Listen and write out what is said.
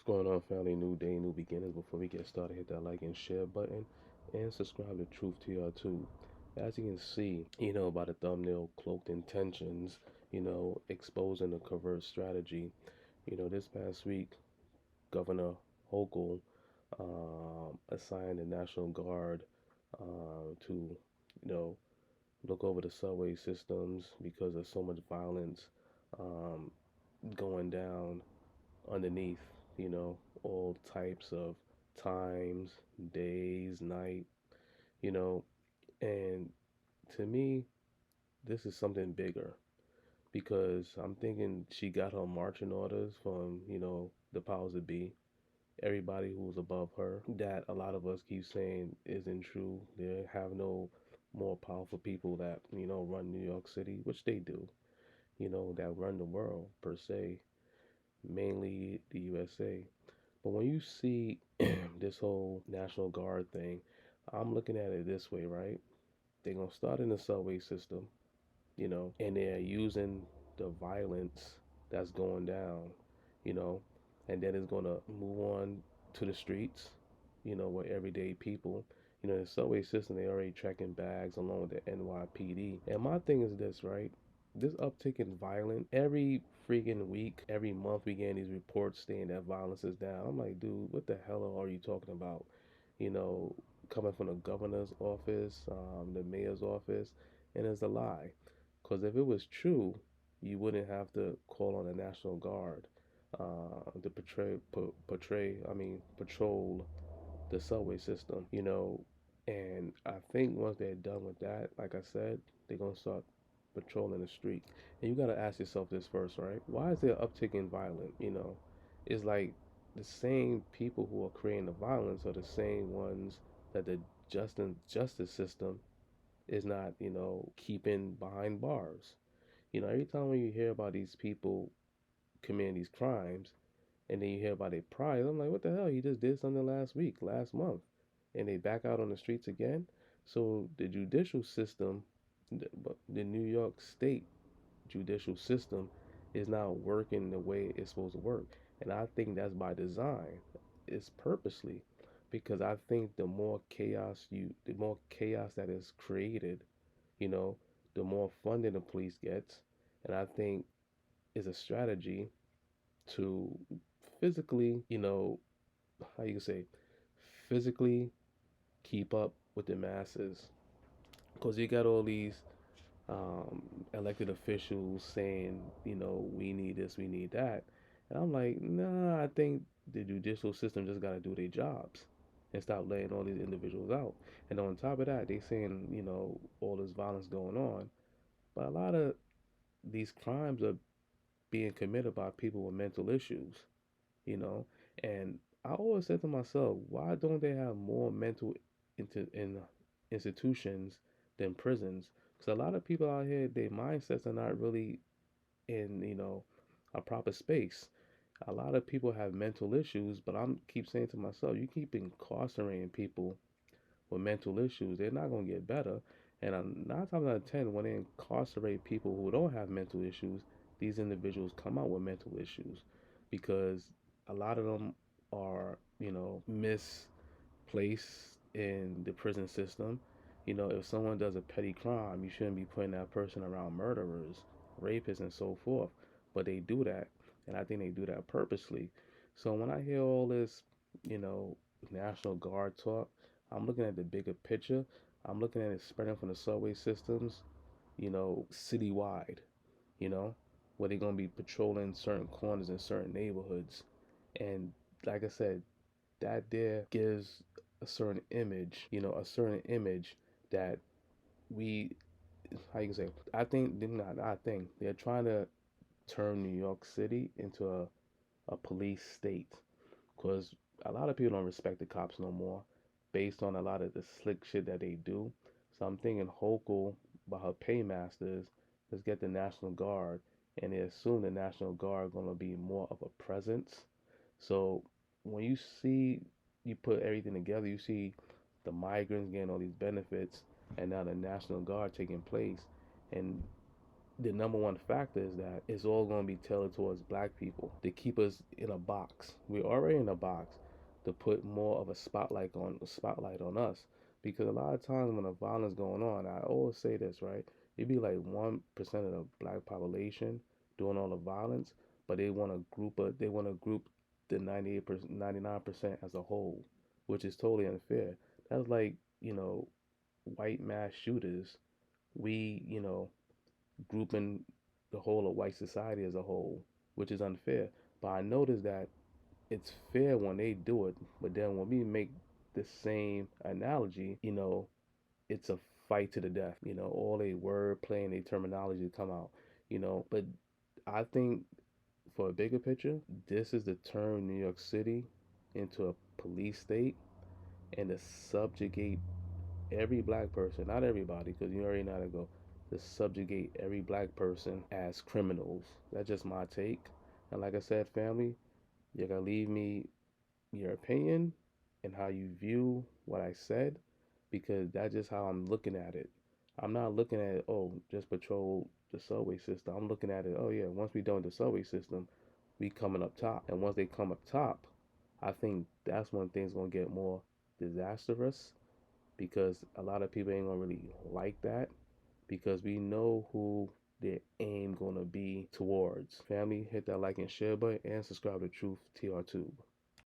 What's going on, family? New day, new beginnings. Before we get started, hit that like and share button and subscribe to Truthtrtube. As you can see, by the thumbnail, cloaked intentions, exposing the covert strategy. This past week, Governor Hochul assigned the National Guard to, look over the subway systems because there's so much violence um, going down underneath, all types of times, days, night, you know, and to me, this is something bigger because I'm thinking she got her marching orders from, the powers that be, everybody who's above her, that a lot of us keep saying isn't true. They have no more powerful people that, run New York City, which they do, that run the world per se, mainly the USA. But when you see this whole National Guard thing, I'm looking at it this way, right? They're going to start in the subway system, and they're using the violence that's going down, you know, and then it's going to move on to the streets, where everyday people, the subway system, they already tracking bags along with the NYPD. And my thing is this, right? This uptick in violence, every freaking week, every month, we get these reports saying that violence is down. I'm like, dude, what the hell are you talking about? You know, coming from the governor's office, the mayor's office, and it's a lie. Because if it was true, you wouldn't have to call on the National Guard to patrol the subway system, And I think once they're done with that, like I said, they're gonna start patrolling the street. And you gotta ask yourself this first, right? Why is there uptick in violence? It's like the same people who are creating the violence are the same ones that the justice system is not, keeping behind bars. Every time when you hear about these people committing these crimes, and then you hear about their priors, I'm like, what the hell? He just did something last week, last month, and they back out on the streets again. So the judicial system, the New York State judicial system, is not working the way it's supposed to work, and I think that's by design. It's purposely, because I think the more chaos that is created, you know, the more funding the police gets, and I think is a strategy to physically, how you say, physically keep up with the masses. Because you got all these um, elected officials saying, we need this, we need that. And I'm like, nah, I think the judicial system just got to do their jobs and stop letting all these individuals out. And on top of that, they saying, all this violence going on. But a lot of these crimes are being committed by people with mental issues, you know. And I always said to myself, why don't they have more mental in institutions than prisons? Because a lot of people out here, their mindsets are not really in, a proper space. A lot of people have mental issues, but I'm keep saying to myself, you keep incarcerating people with mental issues, they're not gonna get better. And 9 times out of 10, when they incarcerate people who don't have mental issues, these individuals come out with mental issues because a lot of them are, misplaced in the prison system. If someone does a petty crime, you shouldn't be putting that person around murderers, rapists, and so forth. But they do that, and I think they do that purposely. So when I hear all this, you know, National Guard talk, I'm looking at the bigger picture. I'm looking at it spreading from the subway systems, citywide, you know, where they're going to be patrolling certain corners in certain neighborhoods. And like I said, that there gives a certain image that we, how you can say, I think they're trying to turn New York City into a police state because a lot of people don't respect the cops no more based on a lot of the slick shit that they do. So I'm thinking Hochul, by her paymasters, let's get the National Guard, and they assume the National Guard are going to be more of a presence. So when you put everything together, you see the migrants getting all these benefits, and now the National Guard taking place, and the number one factor is that it's all going to be tailored towards black people to keep us in a box. We're already in a box to put more of a spotlight on us. Because a lot of times when the violence going on, I always say this, right? It'd be like 1% of the black population doing all the violence, but they want to group the 98%, 99% as a whole, which is totally unfair. That's like, white mass shooters. We grouping the whole of white society as a whole, which is unfair. But I noticed that it's fair when they do it, but then when we make the same analogy, it's a fight to the death. All they word play and they terminology come out. But I think for a bigger picture, this is to turn New York City into a police state and to subjugate every black person, not everybody, because you already know how to go, to subjugate every black person as criminals. That's just my take. And like I said, family, you gotta leave me your opinion and how you view what I said, because that's just how I'm looking at it. I'm not looking at it, oh, just patrol the subway system. I'm looking at it, oh yeah, once we done with the subway system, we coming up top. And once they come up top, I think that's when things gonna get more disastrous, because a lot of people ain't gonna really like that, because we know who their aim gonna be towards. Family, hit that like and share button and subscribe to Truth TR Tube.